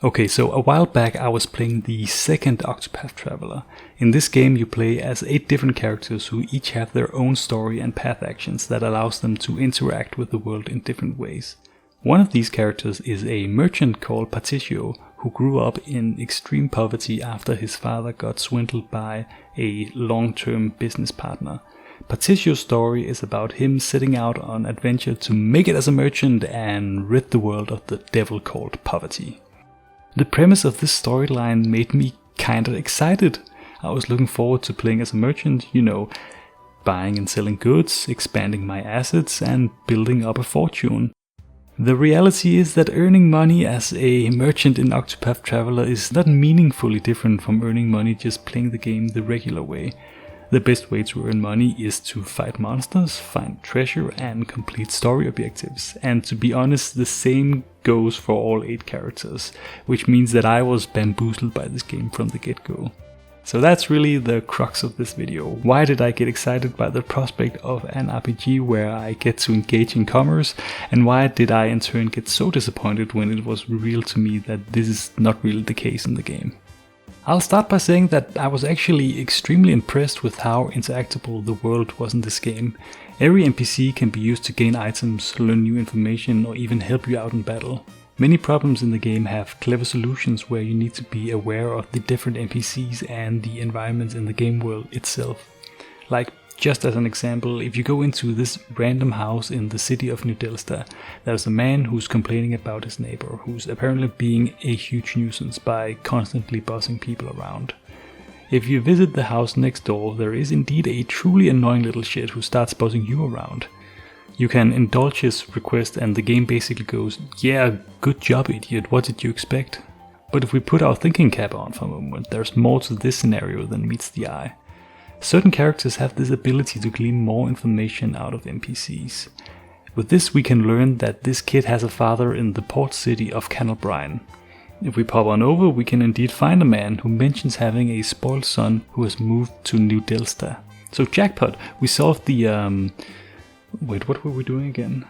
Okay, so a while back I was playing the second Octopath Traveller. In this game you play as 8 different characters who each have their own story and path actions that allows them to interact with the world in different ways. One of these characters is a merchant called Patricio, who grew up in extreme poverty after his father got swindled by a long-term business partner. Patricio's story is about him setting out on adventure to make it as a merchant and rid the world of the devil called poverty. The premise of this storyline made me kinda excited. I was looking forward to playing as a merchant, buying and selling goods, expanding my assets and building up a fortune. The reality is that earning money as a merchant in Octopath Traveller is not meaningfully different from earning money just playing the game the regular way. The best way to earn money is to fight monsters, find treasure and complete story objectives. And to be honest, the same goes for all 8 characters, which means that I was bamboozled by this game from the get-go. So that's really the crux of this video. Why did I get excited by the prospect of an RPG where I get to engage in commerce, and why did I in turn get so disappointed when it was revealed to me that this is not really the case in the game? I'll start by saying that I was actually extremely impressed with how interactable the world was in this game. Every NPC can be used to gain items, learn new information, or even help you out in battle. Many problems in the game have clever solutions where you need to be aware of the different NPCs and the environments in the game world itself. Like, just as an example, if you go into this random house in the city of New Delsta, there's a man who's complaining about his neighbor, who's apparently being a huge nuisance by constantly bossing people around. If you visit the house next door, there is indeed a truly annoying little shit who starts bossing you around. You can indulge his request and the game basically goes, "Yeah, good job idiot, what did you expect?" But if we put our thinking cap on for a moment, there's more to this scenario than meets the eye. Certain characters have this ability to glean more information out of NPCs. With this we can learn that this kid has a father in the port city of Canalbrine. If we pop on over, we can indeed find a man who mentions having a spoiled son who has moved to New Delsta. So jackpot, we solved the wait, what were we doing again?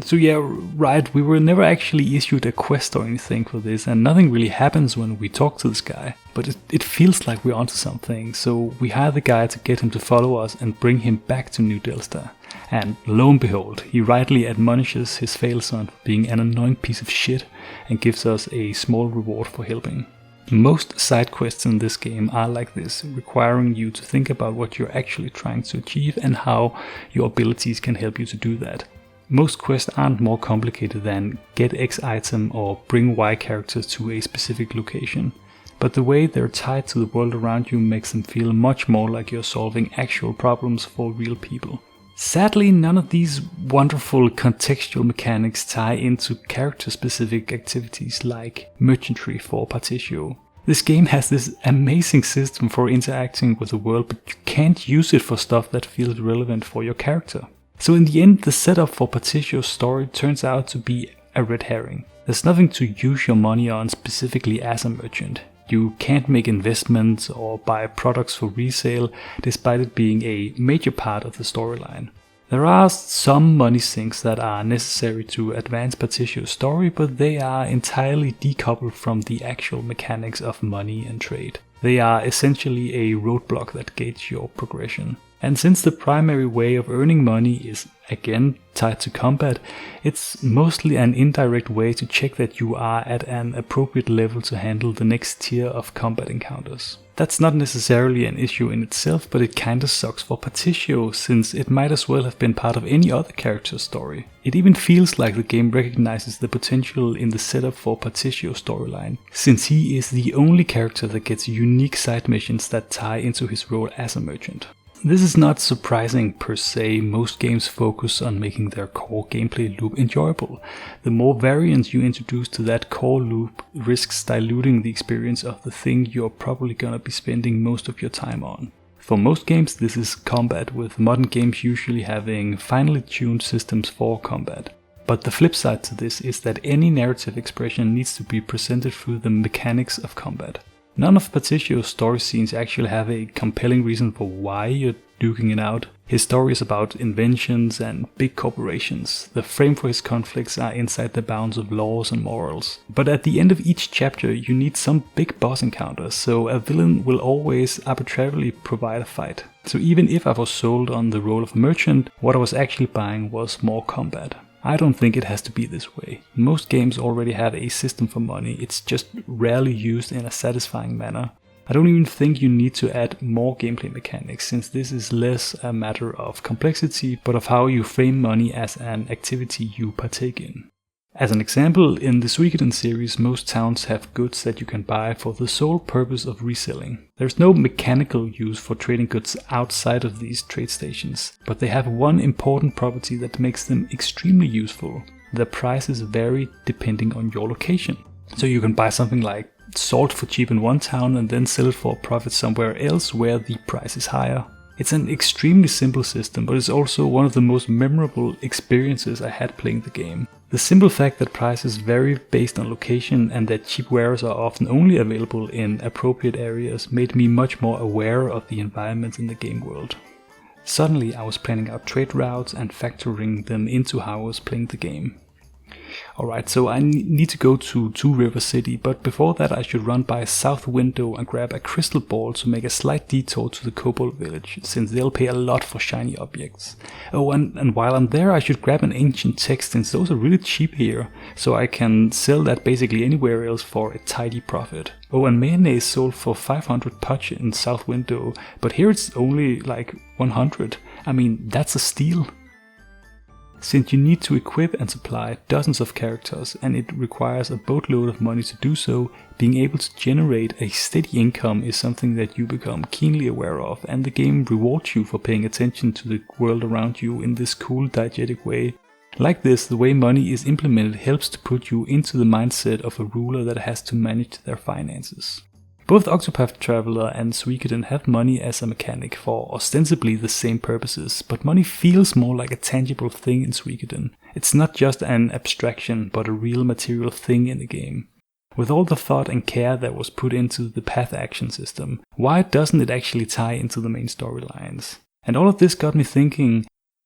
So yeah, right, we were never actually issued a quest or anything for this, and nothing really happens when we talk to this guy. But it feels like we're onto something, so we hire the guy to get him to follow us and bring him back to New Delsta. And lo and behold, he rightly admonishes his failed son for being an annoying piece of shit and gives us a small reward for helping. Most side quests in this game are like this, requiring you to think about what you're actually trying to achieve and how your abilities can help you to do that. Most quests aren't more complicated than get X item or bring Y characters to a specific location, but the way they're tied to the world around you makes them feel much more like you're solving actual problems for real people. Sadly, none of these wonderful contextual mechanics tie into character-specific activities like merchantry for Patricio. This game has this amazing system for interacting with the world, but you can't use it for stuff that feels relevant for your character. So in the end, the setup for Patricio's story turns out to be a red herring. There's nothing to use your money on specifically as a merchant. You can't make investments or buy products for resale, despite it being a major part of the storyline. There are some money sinks that are necessary to advance Patricio's story, but they are entirely decoupled from the actual mechanics of money and trade. They are essentially a roadblock that gates your progression. And since the primary way of earning money is again tied to combat, it's mostly an indirect way to check that you are at an appropriate level to handle the next tier of combat encounters. That's not necessarily an issue in itself, but it kinda sucks for Patricio, since it might as well have been part of any other character's story. It even feels like the game recognizes the potential in the setup for Patricio's storyline, since he is the only character that gets unique side missions that tie into his role as a merchant. This is not surprising per se. Most games focus on making their core gameplay loop enjoyable. The more variance you introduce to that core loop risks diluting the experience of the thing you're probably gonna be spending most of your time on. For most games this is combat, with modern games usually having finely tuned systems for combat. But the flip side to this is that any narrative expression needs to be presented through the mechanics of combat. None of Patricio's story scenes actually have a compelling reason for why you're duking it out. His story is about inventions and big corporations. The frame for his conflicts are inside the bounds of laws and morals. But at the end of each chapter you need some big boss encounters, so a villain will always arbitrarily provide a fight. So even if I was sold on the role of merchant, what I was actually buying was more combat. I don't think it has to be this way. Most games already have a system for money, it's just rarely used in a satisfying manner. I don't even think you need to add more gameplay mechanics, since this is less a matter of complexity, but of how you frame money as an activity you partake in. As an example, in the Suikoden series, most towns have goods that you can buy for the sole purpose of reselling. There's no mechanical use for trading goods outside of these trade stations, but they have one important property that makes them extremely useful. The prices vary depending on your location. So you can buy something like salt for cheap in one town and then sell it for a profit somewhere else where the price is higher. It's an extremely simple system, but it's also one of the most memorable experiences I had playing the game. The simple fact that prices vary based on location and that cheap wares are often only available in appropriate areas made me much more aware of the environment in the game world. Suddenly I was planning out trade routes and factoring them into how I was playing the game. Alright, so I need to go to Two River City, but before that I should run by South Window and grab a crystal ball to make a slight detour to the Kobold Village, since they'll pay a lot for shiny objects. Oh, and while I'm there I should grab an ancient text, since those are really cheap here, so I can sell that basically anywhere else for a tidy profit. Oh, and mayonnaise sold for 500 puch in South Window, but here it's only like 100. I mean, that's a steal. Since you need to equip and supply dozens of characters and it requires a boatload of money to do so, being able to generate a steady income is something that you become keenly aware of, and the game rewards you for paying attention to the world around you in this cool diegetic way. Like this, the way money is implemented helps to put you into the mindset of a ruler that has to manage their finances. Both Octopath Traveller and Suikoden have money as a mechanic for ostensibly the same purposes, but money feels more like a tangible thing in Suikoden. It's not just an abstraction, but a real material thing in the game. With all the thought and care that was put into the path action system, why doesn't it actually tie into the main storylines? And all of this got me thinking,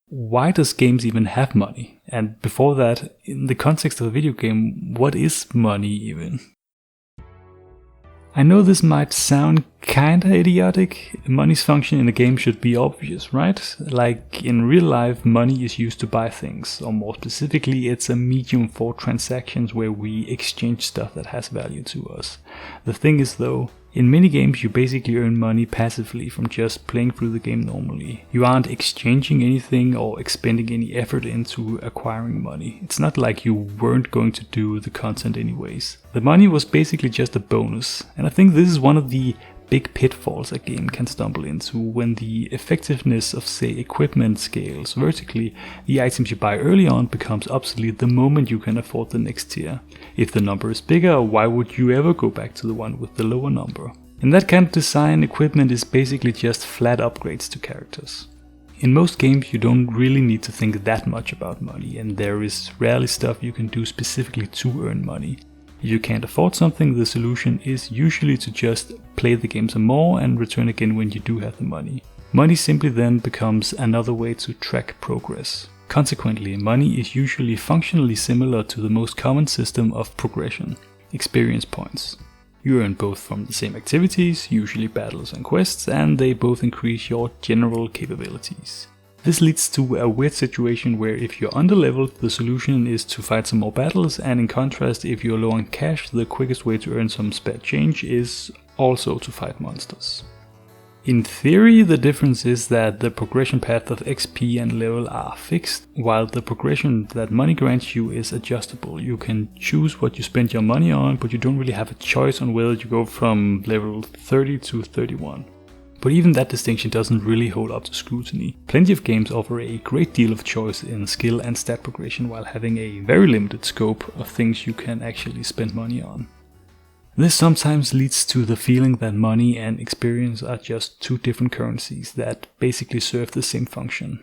why does games even have money? And before that, in the context of a video game, what is money even? I know this might sound kinda idiotic. Money's function in a game should be obvious, right? Like in real life, money is used to buy things, or more specifically, it's a medium for transactions where we exchange stuff that has value to us. The thing is though, in many games you basically earn money passively from just playing through the game normally. You aren't exchanging anything or expending any effort into acquiring money. It's not like you weren't going to do the content anyways. The money was basically just a bonus, and I think this is one of the big pitfalls a game can stumble into. When the effectiveness of, say, equipment scales vertically, the items you buy early on becomes obsolete the moment you can afford the next tier. If the number is bigger, why would you ever go back to the one with the lower number? In that kind of design, equipment is basically just flat upgrades to characters. In most games you don't really need to think that much about money, and there is rarely stuff you can do specifically to earn money. If you can't afford something, the solution is usually to just play the game some more and return again when you do have the money. Money simply then becomes another way to track progress. Consequently, money is usually functionally similar to the most common system of progression: experience points. You earn both from the same activities, usually battles and quests, and they both increase your general capabilities. This leads to a weird situation where if you're underleveled, the solution is to fight some more battles, and in contrast, if you're low on cash, the quickest way to earn some spare change is also to fight monsters. In theory, the difference is that the progression path of XP and level are fixed, while the progression that money grants you is adjustable. You can choose what you spend your money on, but you don't really have a choice on whether you go from level 30 to 31. But even that distinction doesn't really hold up to scrutiny. Plenty of games offer a great deal of choice in skill and stat progression while having a very limited scope of things you can actually spend money on. This sometimes leads to the feeling that money and experience are just two different currencies that basically serve the same function.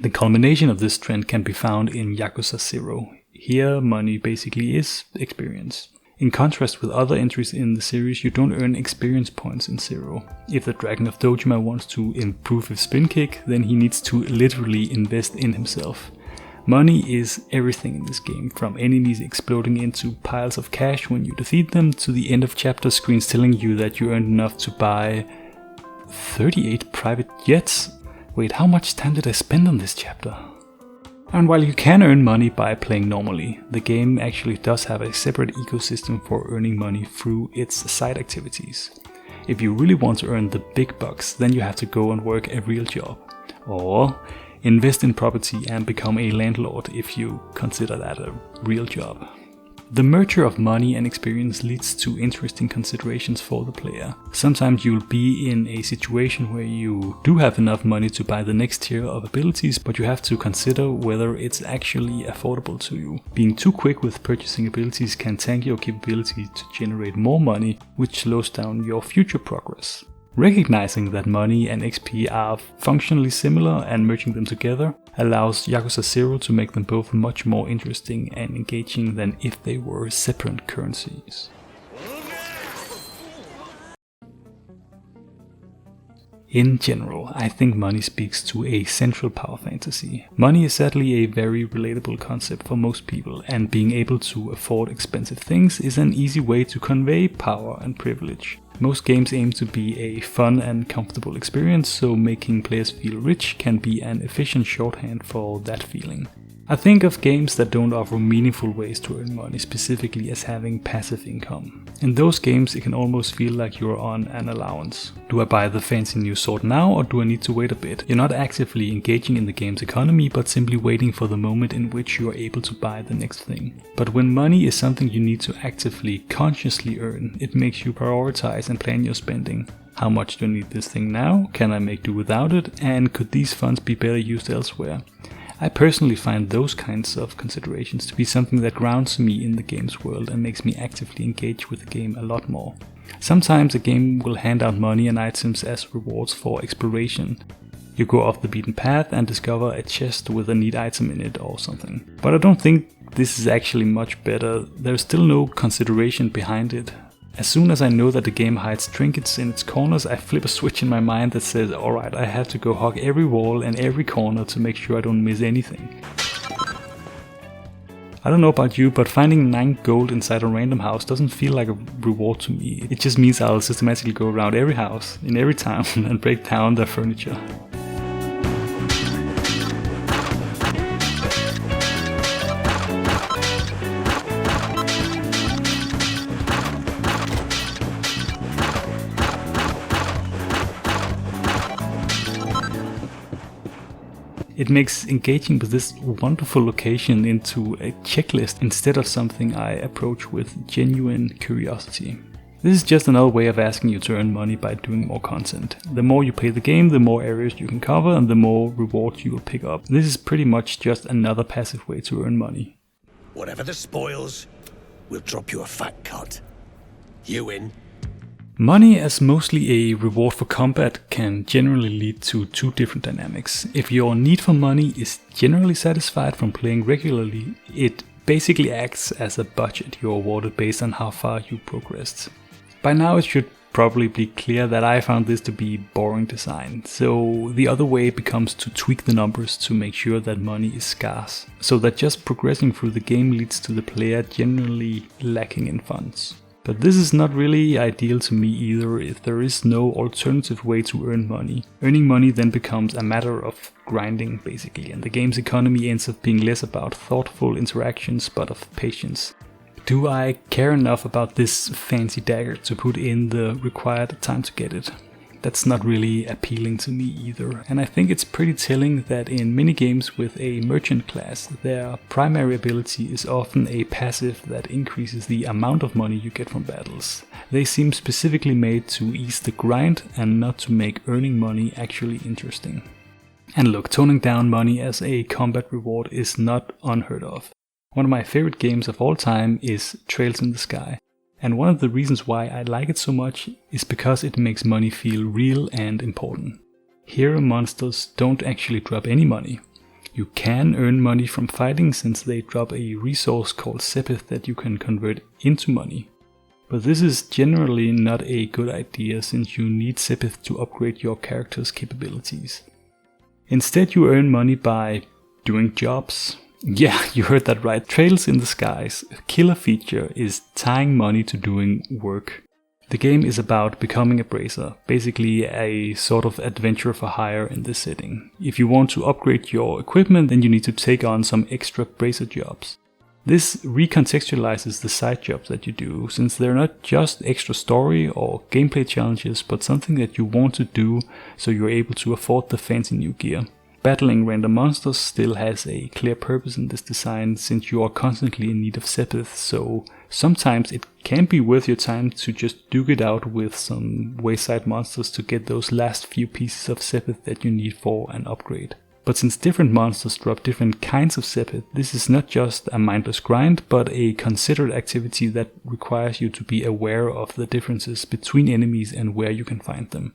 The culmination of this trend can be found in Yakuza 0. Here, money basically is experience. In contrast with other entries in the series, you don't earn experience points in Zero. If the Dragon of Dojima wants to improve his spin kick, then he needs to literally invest in himself. Money is everything in this game, from enemies exploding into piles of cash when you defeat them, to the end of chapter screens telling you that you earned enough to buy 38 private jets. Wait, how much time did I spend on this chapter? And while you can earn money by playing normally, the game actually does have a separate ecosystem for earning money through its side activities. If you really want to earn the big bucks, then you have to go and work a real job. Or invest in property and become a landlord if you consider that a real job. The merger of money and experience leads to interesting considerations for the player. Sometimes you'll be in a situation where you do have enough money to buy the next tier of abilities, but you have to consider whether it's actually affordable to you. Being too quick with purchasing abilities can tank your capability to generate more money, which slows down your future progress. Recognizing that money and XP are functionally similar and merging them together allows Yakuza 0 to make them both much more interesting and engaging than if they were separate currencies. In general, I think money speaks to a central power fantasy. Money is sadly a very relatable concept for most people, and being able to afford expensive things is an easy way to convey power and privilege. Most games aim to be a fun and comfortable experience, so making players feel rich can be an efficient shorthand for that feeling. I think of games that don't offer meaningful ways to earn money specifically as having passive income. In those games it can almost feel like you're on an allowance. Do I buy the fancy new sword now, or do I need to wait a bit? You're not actively engaging in the game's economy, but simply waiting for the moment in which you're able to buy the next thing. But when money is something you need to actively, consciously earn, it makes you prioritize and plan your spending. How much do I need this thing now? Can I make do without it? And could these funds be better used elsewhere? I personally find those kinds of considerations to be something that grounds me in the game's world and makes me actively engage with the game a lot more. Sometimes a game will hand out money and items as rewards for exploration. You go off the beaten path and discover a chest with a neat item in it or something. But I don't think this is actually much better. There's still no consideration behind it. As soon as I know that the game hides trinkets in its corners, I flip a switch in my mind that says, alright, I have to go hug every wall and every corner to make sure I don't miss anything. I don't know about you, but finding 9 gold inside a random house doesn't feel like a reward to me. It just means I'll systematically go around every house, in every town, and break down their furniture. It makes engaging with this wonderful location into a checklist instead of something I approach with genuine curiosity. This is just another way of asking you to earn money by doing more content. The more you play the game, the more areas you can cover and the more rewards you will pick up. This is pretty much just another passive way to earn money. Whatever the spoils, we'll drop you a fat cut. You in? Money as mostly a reward for combat can generally lead to two different dynamics. If your need for money is generally satisfied from playing regularly, it basically acts as a budget you're awarded based on how far you progressed. By now it should probably be clear that I found this to be boring design, so the other way becomes to tweak the numbers to make sure that money is scarce, so that just progressing through the game leads to the player generally lacking in funds. But this is not really ideal to me either if there is no alternative way to earn money. Earning money then becomes a matter of grinding basically, and the game's economy ends up being less about thoughtful interactions but of patience. Do I care enough about this fancy dagger to put in the required time to get it? That's not really appealing to me either, and I think it's pretty telling that in many games with a merchant class, their primary ability is often a passive that increases the amount of money you get from battles. They seem specifically made to ease the grind and not to make earning money actually interesting. And look, toning down money as a combat reward is not unheard of. One of my favorite games of all time is Trails in the Sky. And one of the reasons why I like it so much is because it makes money feel real and important. Here monsters don't actually drop any money. You can earn money from fighting since they drop a resource called Sepith that you can convert into money. But this is generally not a good idea since you need Sepith to upgrade your character's capabilities. Instead you earn money by doing jobs. Yeah, you heard that right. Trails in the Skies' killer feature is tying money to doing work. The game is about becoming a bracer, basically a sort of adventure for hire in this setting. If you want to upgrade your equipment, then you need to take on some extra bracer jobs. This recontextualizes the side jobs that you do, since they're not just extra story or gameplay challenges, but something that you want to do so you're able to afford the fancy new gear. Battling random monsters still has a clear purpose in this design, since you are constantly in need of Sepith, so sometimes it can be worth your time to just duke it out with some wayside monsters to get those last few pieces of Sepith that you need for an upgrade. But since different monsters drop different kinds of Sepith, this is not just a mindless grind, but a considered activity that requires you to be aware of the differences between enemies and where you can find them.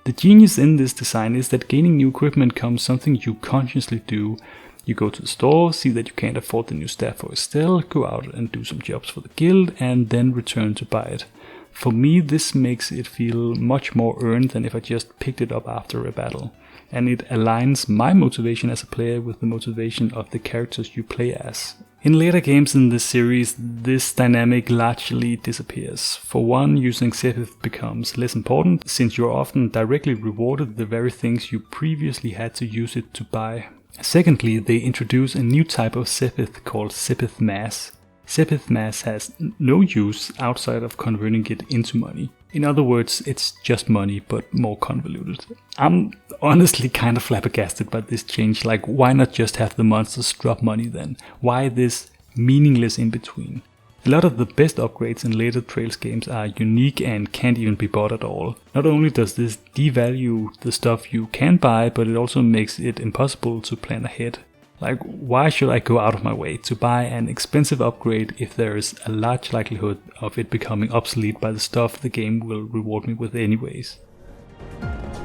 The genius in this design is that gaining new equipment comes something you consciously do. You go to the store, see that you can't afford the new staff for Estelle, go out and do some jobs for the guild, and then return to buy it. For me, this makes it feel much more earned than if I just picked it up after a battle. And it aligns my motivation as a player with the motivation of the characters you play as. In later games in this series, this dynamic largely disappears. For one, using Sepith becomes less important, since you're often directly rewarded the very things you previously had to use it to buy. Secondly, they introduce a new type of Sepith called Sepith Mass. Sepith Mass has no use outside of converting it into money. In other words, it's just money, but more convoluted. I'm honestly kind of flabbergasted by this change. Like, why not just have the monsters drop money then? Why this meaningless in between? A lot of the best upgrades in later Trails games are unique and can't even be bought at all. Not only does this devalue the stuff you can buy, but it also makes it impossible to plan ahead. Like, why should I go out of my way to buy an expensive upgrade if there is a large likelihood of it becoming obsolete by the stuff the game will reward me with anyways?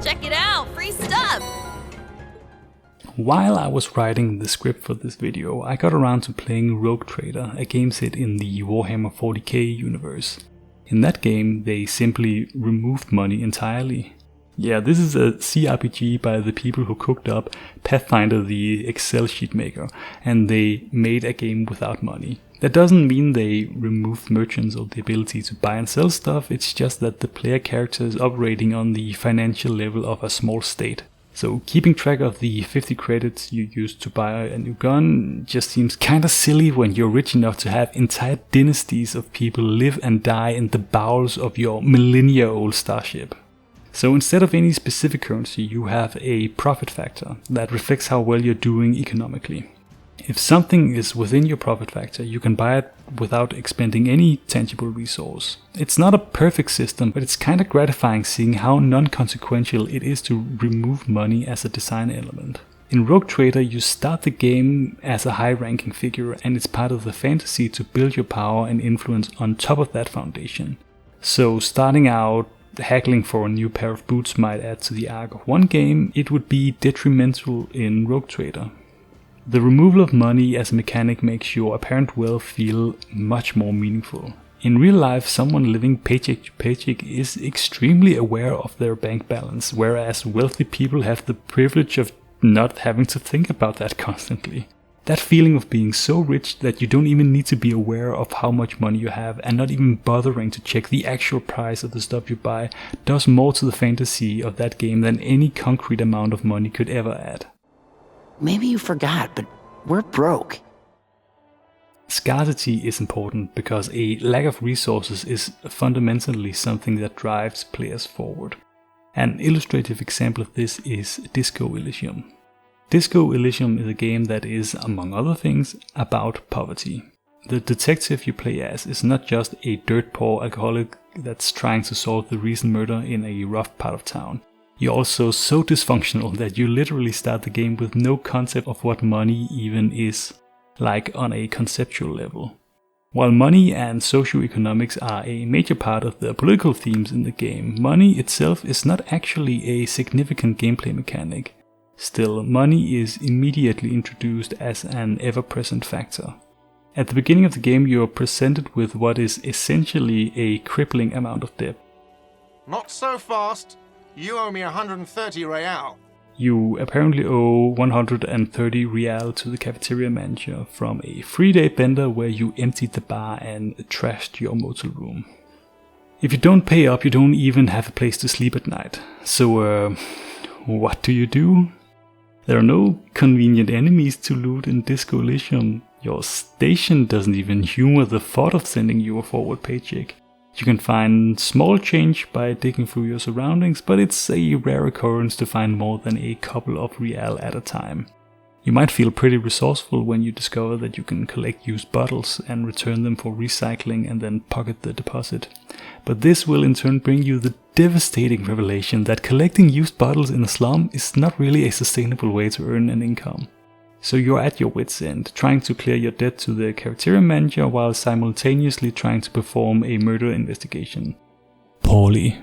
Check it out! Free stuff! While I was writing the script for this video, I got around to playing Rogue Trader, a game set in the Warhammer 40k universe. In that game, they simply removed money entirely. Yeah, this is a CRPG by the people who cooked up Pathfinder the Excel sheet maker, and they made a game without money. That doesn't mean they removed merchants or the ability to buy and sell stuff, it's just that the player character is operating on the financial level of a small state. So keeping track of the 50 credits you used to buy a new gun just seems kinda silly when you're rich enough to have entire dynasties of people live and die in the bowels of your millennia-old starship. So instead of any specific currency, you have a profit factor that reflects how well you're doing economically. If something is within your profit factor, you can buy it without expending any tangible resource. It's not a perfect system, but it's kinda gratifying seeing how non-consequential it is to remove money as a design element. In Rogue Trader, you start the game as a high-ranking figure, and it's part of the fantasy to build your power and influence on top of that foundation. So starting out haggling for a new pair of boots might add to the arc of one game, it would be detrimental in Rogue Trader. The removal of money as a mechanic makes your apparent wealth feel much more meaningful. In real life, someone living paycheck to paycheck is extremely aware of their bank balance, whereas wealthy people have the privilege of not having to think about that constantly. That feeling of being so rich that you don't even need to be aware of how much money you have and not even bothering to check the actual price of the stuff you buy does more to the fantasy of that game than any concrete amount of money could ever add. Maybe you forgot, but we're broke. Scarcity is important because a lack of resources is fundamentally something that drives players forward. An illustrative example of this is Disco Elysium. Disco Elysium is a game that is, among other things, about poverty. The detective you play as is not just a dirt-poor alcoholic that's trying to solve the recent murder in a rough part of town. You're also so dysfunctional that you literally start the game with no concept of what money even is, like on a conceptual level. While money and socioeconomics are a major part of the political themes in the game, money itself is not actually a significant gameplay mechanic. Still, money is immediately introduced as an ever-present factor. At the beginning of the game, you are presented with what is essentially a crippling amount of debt. Not so fast. You owe me 130 real. You apparently owe 130 real to the cafeteria manager from a 3-day bender where you emptied the bar and trashed your motel room. If you don't pay up, you don't even have a place to sleep at night. So, what do? There are no convenient enemies to loot in Disco Elysium. Your station doesn't even humor the thought of sending you a forward paycheck. You can find small change by digging through your surroundings, but it's a rare occurrence to find more than a couple of real at a time. You might feel pretty resourceful when you discover that you can collect used bottles and return them for recycling and then pocket the deposit. But this will in turn bring you the devastating revelation that collecting used bottles in a slum is not really a sustainable way to earn an income. So you're at your wit's end, trying to clear your debt to the cafeteria manager while simultaneously trying to perform a murder investigation. Poorly.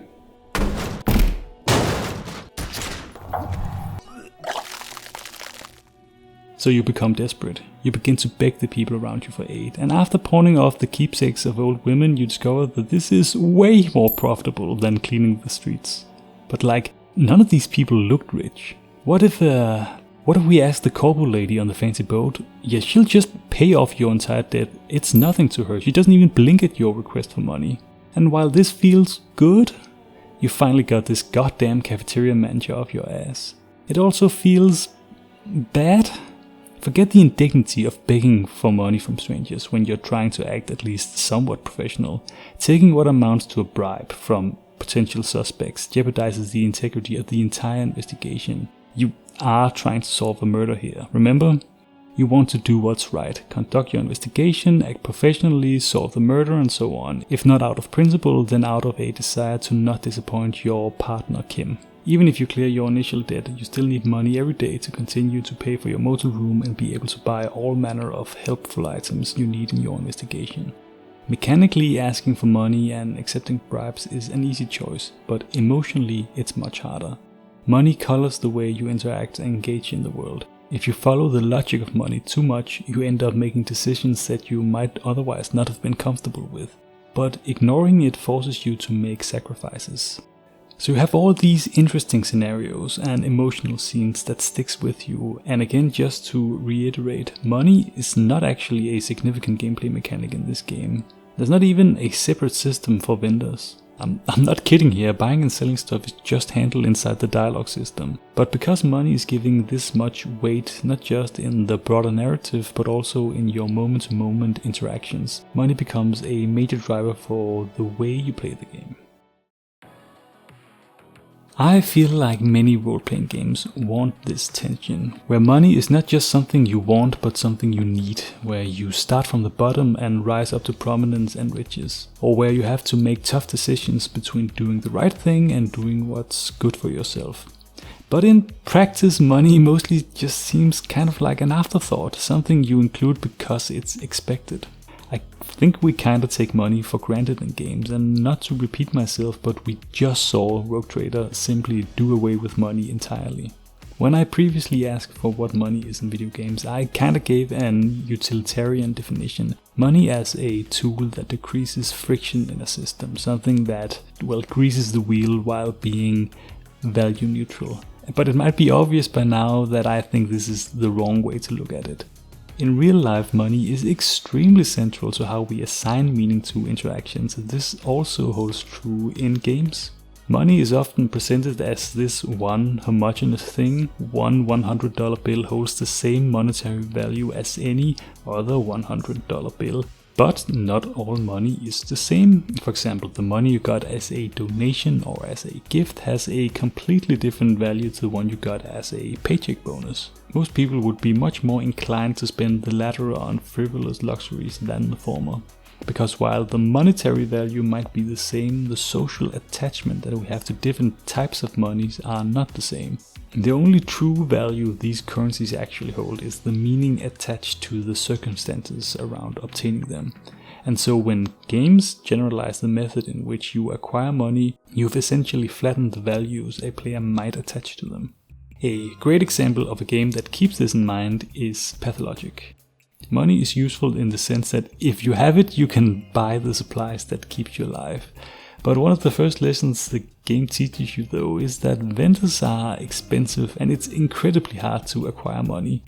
So you become desperate. You begin to beg the people around you for aid, and after pawning off the keepsakes of old women, you discover that this is way more profitable than cleaning the streets. But none of these people looked rich. What if we ask the corporal lady on the fancy boat? Yeah, she'll just pay off your entire debt. It's nothing to her. She doesn't even blink at your request for money. And while this feels good, you finally got this goddamn cafeteria manager off your ass. It also feels bad. Forget the indignity of begging for money from strangers when you're trying to act at least somewhat professional. Taking what amounts to a bribe from potential suspects jeopardizes the integrity of the entire investigation. You are trying to solve a murder here, remember? You want to do what's right, conduct your investigation, act professionally, solve the murder and so on. If not out of principle, then out of a desire to not disappoint your partner Kim. Even if you clear your initial debt, you still need money every day to continue to pay for your motel room and be able to buy all manner of helpful items you need in your investigation. Mechanically, asking for money and accepting bribes is an easy choice, but emotionally it's much harder. Money colors the way you interact and engage in the world. If you follow the logic of money too much, you end up making decisions that you might otherwise not have been comfortable with. But ignoring it forces you to make sacrifices. So you have all these interesting scenarios and emotional scenes that sticks with you, and again, just to reiterate, money is not actually a significant gameplay mechanic in this game. There's not even a separate system for vendors. I'm not kidding here, buying and selling stuff is just handled inside the dialogue system. But because money is giving this much weight, not just in the broader narrative, but also in your moment-to-moment interactions, money becomes a major driver for the way you play the game. I feel like many role-playing games want this tension, where money is not just something you want but something you need, where you start from the bottom and rise up to prominence and riches, or where you have to make tough decisions between doing the right thing and doing what's good for yourself. But in practice, money mostly just seems kind of like an afterthought, something you include because it's expected. I think we kinda take money for granted in games, and not to repeat myself, but we just saw Rogue Trader simply do away with money entirely. When I previously asked for what money is in video games, I kinda gave an utilitarian definition. Money as a tool that decreases friction in a system, something that, greases the wheel while being value neutral. But it might be obvious by now that I think this is the wrong way to look at it. In real life, money is extremely central to how we assign meaning to interactions, and this also holds true in games. Money is often presented as this one homogeneous thing. One $100 bill holds the same monetary value as any other $100 bill. But not all money is the same. For example, the money you got as a donation or as a gift has a completely different value to the one you got as a paycheck bonus. Most people would be much more inclined to spend the latter on frivolous luxuries than the former. Because while the monetary value might be the same, the social attachment that we have to different types of monies are not the same. The only true value these currencies actually hold is the meaning attached to the circumstances around obtaining them. And so when games generalize the method in which you acquire money, you've essentially flattened the values a player might attach to them. A great example of a game that keeps this in mind is Pathologic. Money is useful in the sense that if you have it, you can buy the supplies that keep you alive. But one of the first lessons the game teaches you though is that vendors are expensive and it's incredibly hard to acquire money.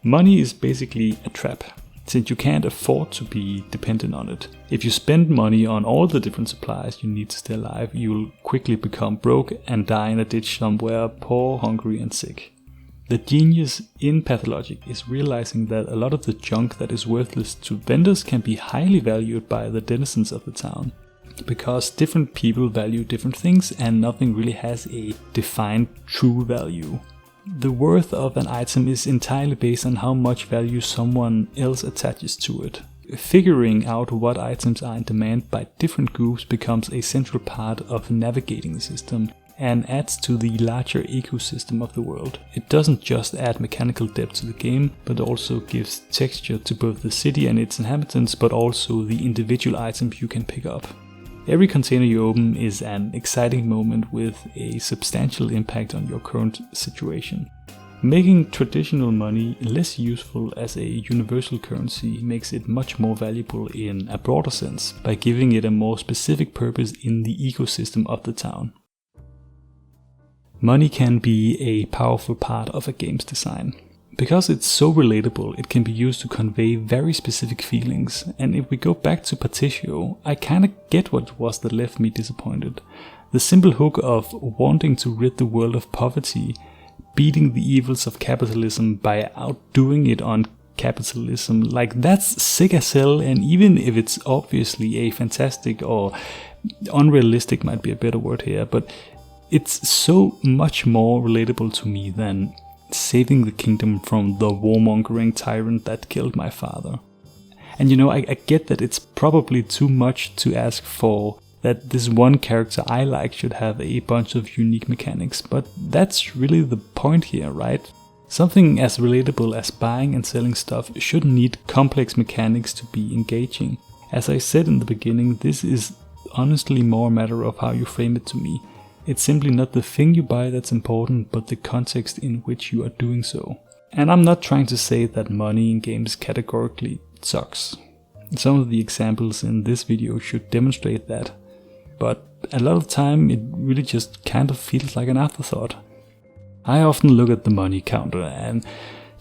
Money is basically a trap, since you can't afford to be dependent on it. If you spend money on all the different supplies you need to stay alive, you'll quickly become broke and die in a ditch somewhere, poor, hungry and sick. The genius in Pathologic is realizing that a lot of the junk that is worthless to vendors can be highly valued by the denizens of the town. Because different people value different things and nothing really has a defined true value. The worth of an item is entirely based on how much value someone else attaches to it. Figuring out what items are in demand by different groups becomes a central part of navigating the system and adds to the larger ecosystem of the world. It doesn't just add mechanical depth to the game, but also gives texture to both the city and its inhabitants, but also the individual items you can pick up. Every container you open is an exciting moment with a substantial impact on your current situation. Making traditional money less useful as a universal currency makes it much more valuable in a broader sense by giving it a more specific purpose in the ecosystem of the town. Money can be a powerful part of a game's design. Because it's so relatable, it can be used to convey very specific feelings, and if we go back to Patricio, I kinda get what it was that left me disappointed. The simple hook of wanting to rid the world of poverty, beating the evils of capitalism by outdoing it on capitalism, like that's sick as hell, and even if it's obviously a fantastic or unrealistic might be a better word here, but it's so much more relatable to me than saving the kingdom from the warmongering tyrant that killed my father. And you know, I get that it's probably too much to ask for that this one character I like should have a bunch of unique mechanics, but that's really the point here, right? Something as relatable as buying and selling stuff shouldn't need complex mechanics to be engaging. As I said in the beginning, this is honestly more a matter of how you frame it to me. It's simply not the thing you buy that's important, but the context in which you are doing so. And I'm not trying to say that money in games categorically sucks. Some of the examples in this video should demonstrate that, but a lot of time it really just kind of feels like an afterthought. I often look at the money counter and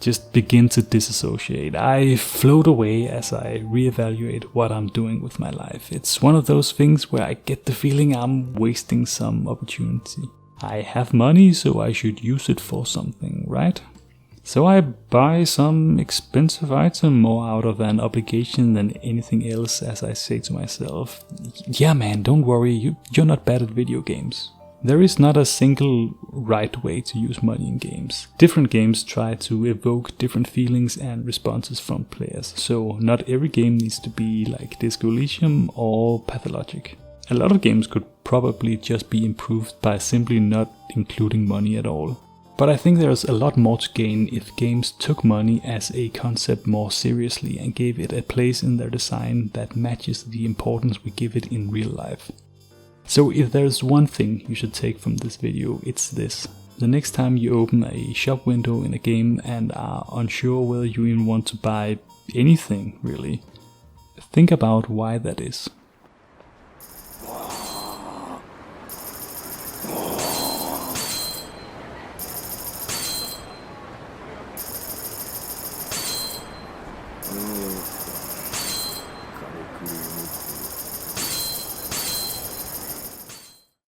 just begin to disassociate. I float away as I reevaluate what I'm doing with my life. It's one of those things where I get the feeling I'm wasting some opportunity. I have money, so I should use it for something, right? So I buy some expensive item more out of an obligation than anything else, as I say to myself, yeah man, don't worry, you're not bad at video games. There is not a single right way to use money in games. Different games try to evoke different feelings and responses from players, so not every game needs to be like Disco Elysium or Pathologic. A lot of games could probably just be improved by simply not including money at all. But I think there's a lot more to gain if games took money as a concept more seriously and gave it a place in their design that matches the importance we give it in real life. So if there's one thing you should take from this video, it's this. The next time you open a shop window in a game and are unsure whether you even want to buy anything really, think about why that is.